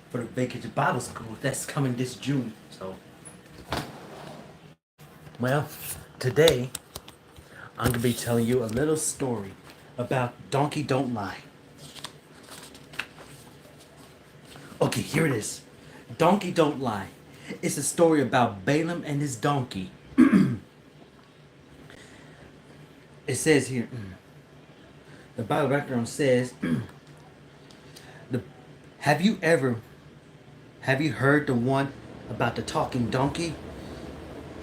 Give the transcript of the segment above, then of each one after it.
for the vacation Bible school that's coming this June. So, well, today I'm gonna be telling you a little story about Donkey Don't Lie. Okay, here it is. Donkey Don't Lie. It's a story about Balaam and his donkey. It says here, the Bible background says, the, have you ever, have you heard the one about the talking donkey?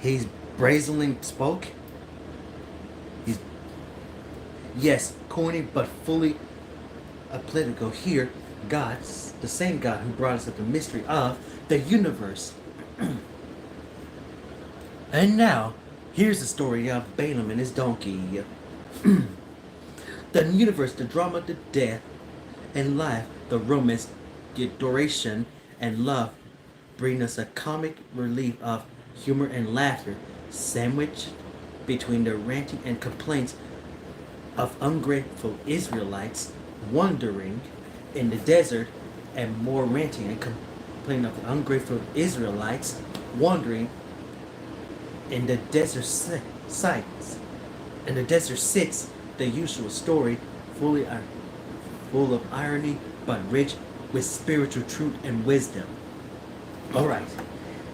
He's brazenly spoke. He's, yes, corny but fully applicable here. God's the same God who brought us up the mystery of the universe. And now, here's the story of Balaam and his donkey. The universe, the drama, the death and life, the romance, the adoration and love bring us a comic relief of humor and laughter, sandwiched between the ranting and complaints of ungrateful Israelites wandering in the desert, and more ranting and complaining of ungrateful Israelites wandering in the desert sites. In the desert sits the usual story, full of irony but rich with spiritual truth and wisdom. All right,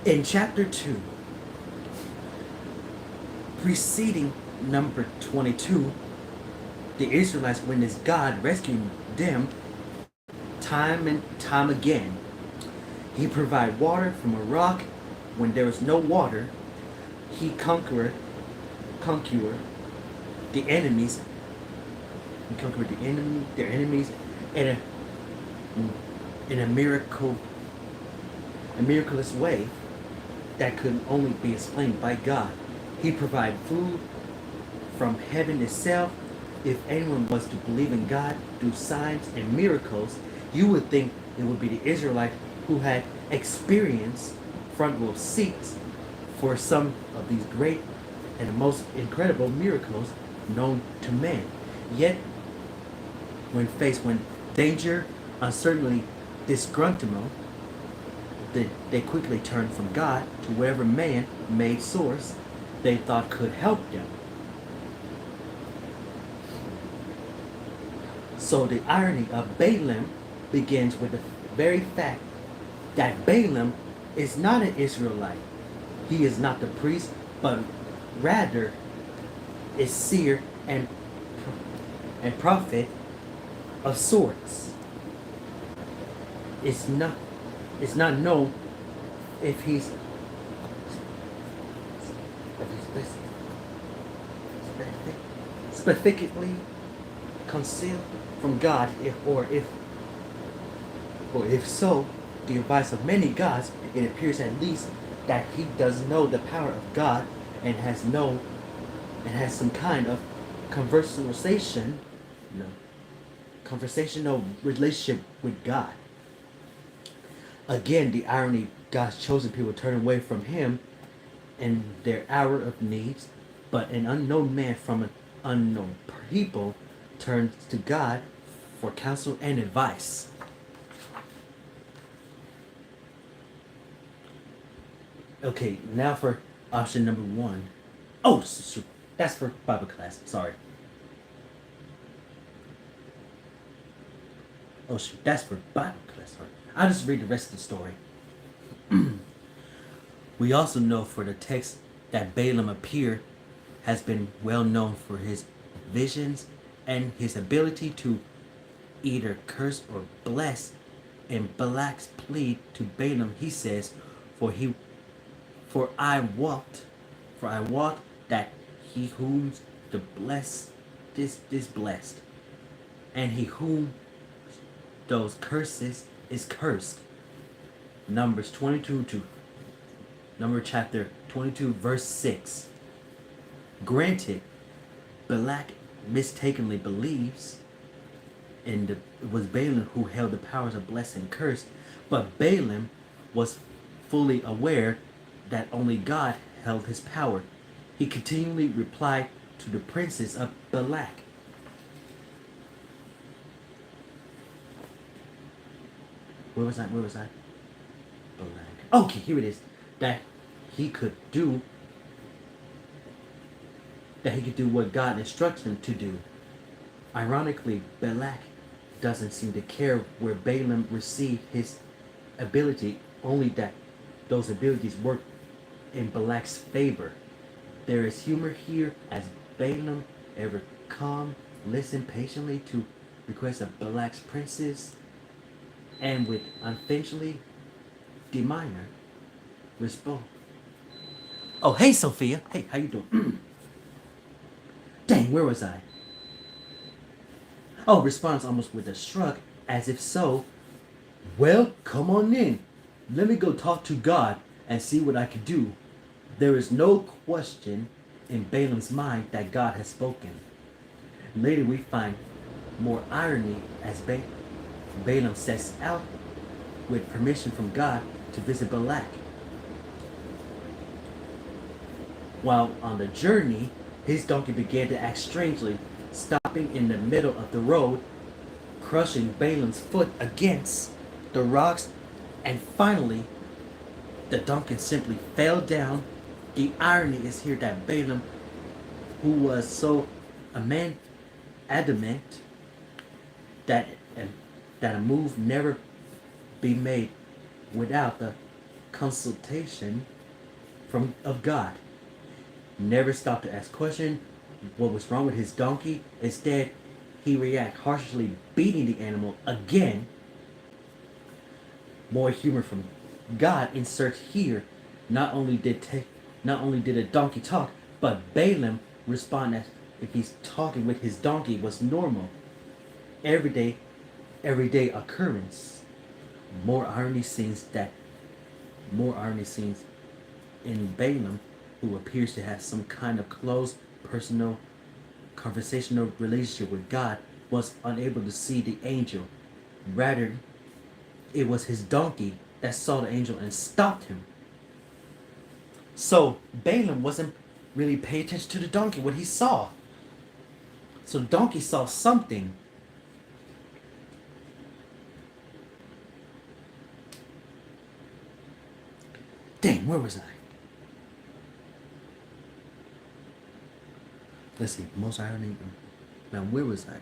in chapter 2, preceding number 22, the Israelites witnessed God rescuing them time and time again. He provided water from a rock when there was no water. He conquered the enemies. He conquered their enemies in a miraculous way that could only be explained by God. He provided food from heaven itself. If anyone was to believe in God, do signs and miracles, you would think it would be the Israelite who had experienced front row seats for some of these great and most incredible miracles known to man. Yet, when faced with danger, uncertainty, disgruntlement, they quickly turned from God to wherever man-made source they thought could help them. So the irony of Balaam begins with the very fact that Balaam is not an Israelite. He is not the priest, but rather is seer and prophet of sorts. It's not known if he's specifically concealed from God, if so, the advice of many gods, it appears at least that he does know the power of God and has some kind of conversational relationship with God. Again, the irony: God's chosen people turn away from him in their hour of needs, but an unknown man from an unknown people turns to God for counsel and advice. Okay, now for option number 1. Oh, that's for Bible class. Sorry. Oh, shoot, that's for Bible class. Sorry. I'll just read the rest of the story. We also know for the text that Balaam appeared has been well known for his visions and his ability to either curse or bless. In Balak's plea to Balaam, he says, For I wot that he whom the blessed is blessed, and he whom those curses is cursed. Numbers 22 to Number chapter 22, verse 6. Granted, Balak mistakenly believes it was Balaam who held the powers of blessing and curse, but Balaam was fully aware that only God held his power. He continually replied to the princes of Balak. Where was I? Balak. Okay, here it is. That he could do that he could do what God instructs him to do. Ironically, Balak doesn't seem to care where Balaam received his ability, only that those abilities work in Balak's favor. There is humor here as Balaam, ever calm, listened patiently to requests of Balak's princes, and with unflinchingly demeanor respond. Oh, hey, Sophia. Hey, how you doing? Dang, where was I? Oh, responds almost with a shrug, as if so. Well, come on in. Let me go talk to God and see what I can do. There is no question in Balaam's mind that God has spoken. Later we find more irony as Balaam sets out with permission from God to visit Balak. While on the journey, his donkey began to act strangely, stopping in the middle of the road, crushing Balaam's foot against the rocks, and finally, the donkey simply fell down. The irony is here that Balaam, who was so adamant that that a move never be made without the consultation of God, never stopped to ask questions what was wrong with his donkey. Instead, he reacted harshly, beating the animal again. More humor from God inserts here. Not only did a donkey talk, but Balaam responded as if he's talking with his donkey was normal, everyday occurrence. More irony scenes in Balaam, who appears to have some kind of close, personal, conversational relationship with God, was unable to see the angel. Rather, it was his donkey that saw the angel and stopped him. So Balaam wasn't really paying attention to the donkey, what he saw. So the donkey saw something. Dang, where was I? Let's see, most irony. Now, where was I?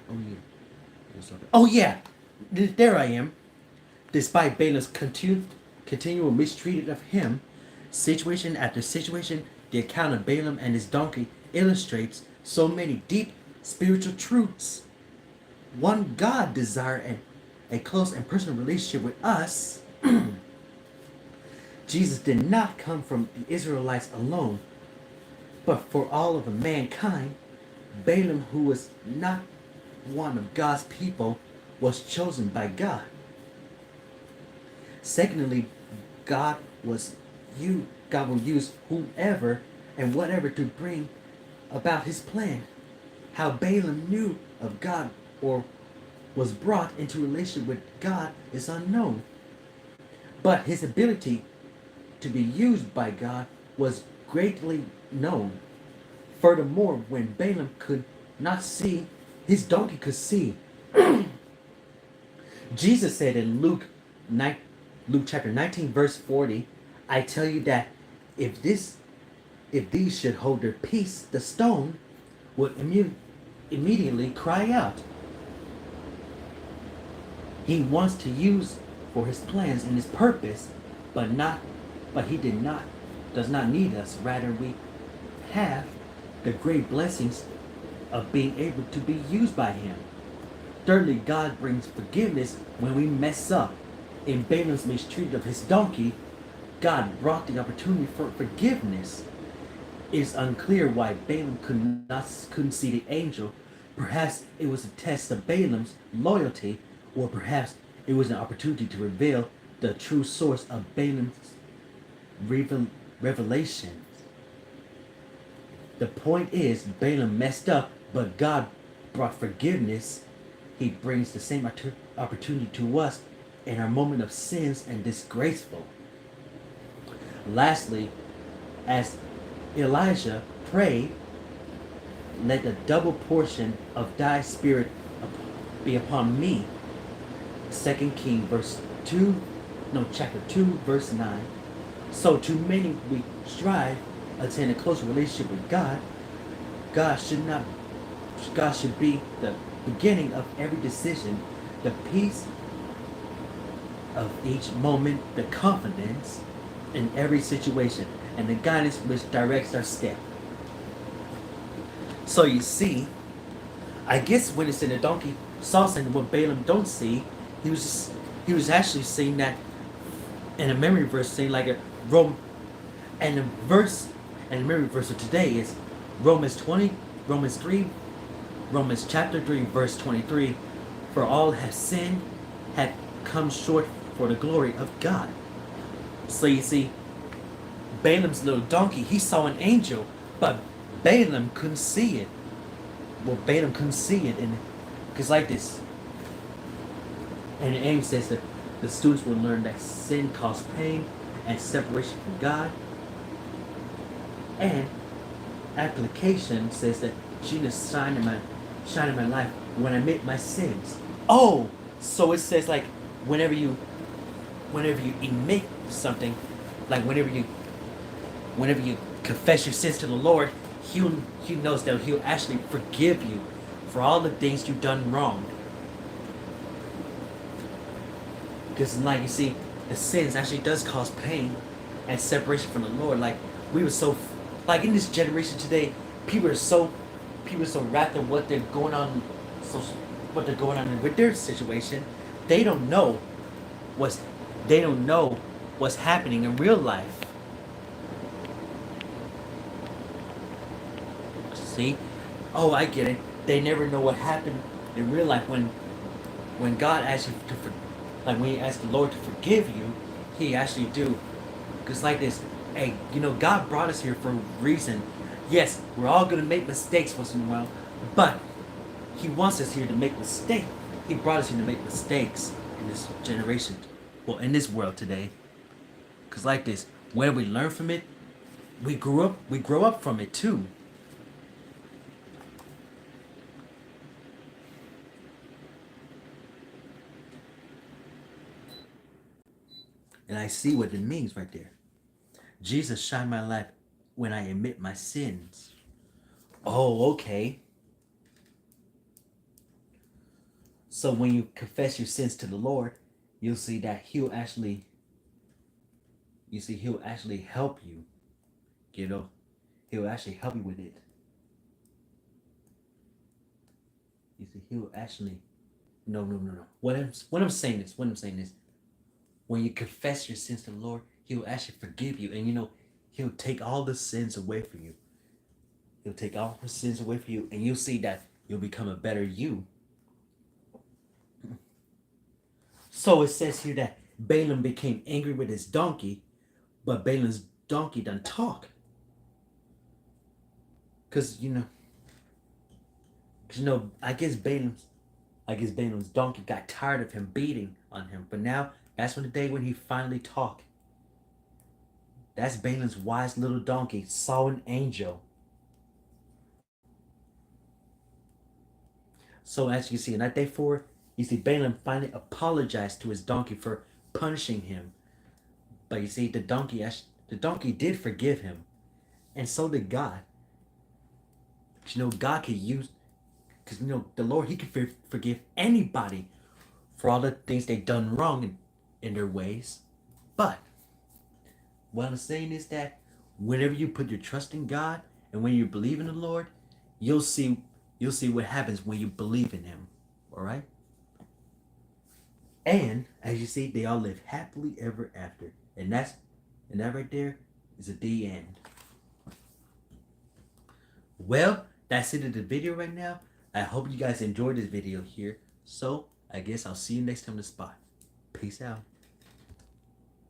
Oh yeah, there I am. Despite Balaam's continual mistreatment of him, situation after situation, the account of Balaam and his donkey illustrates so many deep spiritual truths. One, God desired a close and personal relationship with us. Jesus did not come from the Israelites alone, but for all of mankind. Balaam, who was not one of God's people, was chosen by God. Secondly, God will use whomever and whatever to bring about his plan. How Balaam knew of God or was brought into relationship with God is unknown. But his ability to be used by God was greatly known. Furthermore, when Balaam could not see, his donkey could see. Jesus said in Luke chapter 19, verse 40, I tell you that if these should hold their peace, the stone would immediately cry out. He wants to use for his plans and his purpose, but he does not need us. Rather, we have the great blessings of being able to be used by him. Thirdly, God brings forgiveness when we mess up. In Balaam's mistreatment of his donkey, God brought the opportunity for forgiveness. It is unclear why Balaam couldn't see the angel. Perhaps it was a test of Balaam's loyalty, or perhaps it was an opportunity to reveal the true source of Balaam's revelations. The point is, Balaam messed up, but God brought forgiveness. He brings the same opportunity to us in our moment of sins and disgraceful. Lastly, as Elijah prayed, let the double portion of thy spirit be upon me. 2 Kings verse 2 no, chapter 2, verse 9. So too many we strive attain a closer relationship with God. God should not God should be the beginning of every decision, the peace of each moment, the confidence in every situation, and the guidance which directs our step. So you see, I guess when it's in the donkey saw something what Balaam don't see, he was just, he was actually seeing that in a memory verse, saying like a Rome, and the verse and the memory verse of today is Romans 20, Romans 3, Romans chapter 3, verse 23. For all have sinned, have come short for the glory of God. So you see, Balaam's little donkey, he saw an angel, but Balaam couldn't see it. Well, Balaam couldn't see it, and because like this, and the angel says that the students will learn that sin caused pain and separation from God, and application says that Jesus shine in my life when I admit my sins. Oh, so it says like whenever you admit something, like whenever you confess your sins to the Lord, he knows that he'll actually forgive you for all the things you've done wrong. Because like you see, the sins actually does cause pain and separation from the Lord. Like we were so, like in this generation today, people are so wrapped in what they're going on, so what they're going on with their situation. They don't know what's they don't know what's happening in real life. See? Oh, I get it. They never know what happened in real life when God asks you to like when you ask the Lord to forgive you, He actually do. Cause like this, hey, God brought us here for a reason. Yes, we're all gonna make mistakes once in a while, but He wants us here to make mistakes. He brought us here to make mistakes in this generation, well, in this world today. Cause like this, when we learn from it, we grow up from it too. And I see what it means right there. Jesus shine my light when I admit my sins. Oh, okay. So when you confess your sins to the Lord, you'll see that he'll actually help you. You know, he'll actually help you with it. You see, he'll actually no. What I'm saying is when you confess your sins to the Lord, he'll actually forgive you, and he'll take all the sins away from you. He'll take all the sins away from you, and you'll see that you'll become a better you. So it says here that Balaam became angry with his donkey, but Balaam's donkey doesn't talk. Cause I guess Balaam's donkey got tired of him beating on him. But now that's when the day when he finally talked. That's Balaam's wise little donkey saw an angel. So as you see in that day 4, you see Balaam finally apologized to his donkey for punishing him. But you see the donkey did forgive him, and so did God. God could use, because the Lord, He can forgive anybody for all the things they've done wrong in their ways. But what I'm saying is that whenever you put your trust in God and when you believe in the Lord, you'll see what happens when you believe in Him. All right. And as you see, they all live happily ever after, and that right there is the end. Well, that's it of the video right now. I hope you guys enjoyed this video here. So I guess I'll see you next time in the spot. Peace out.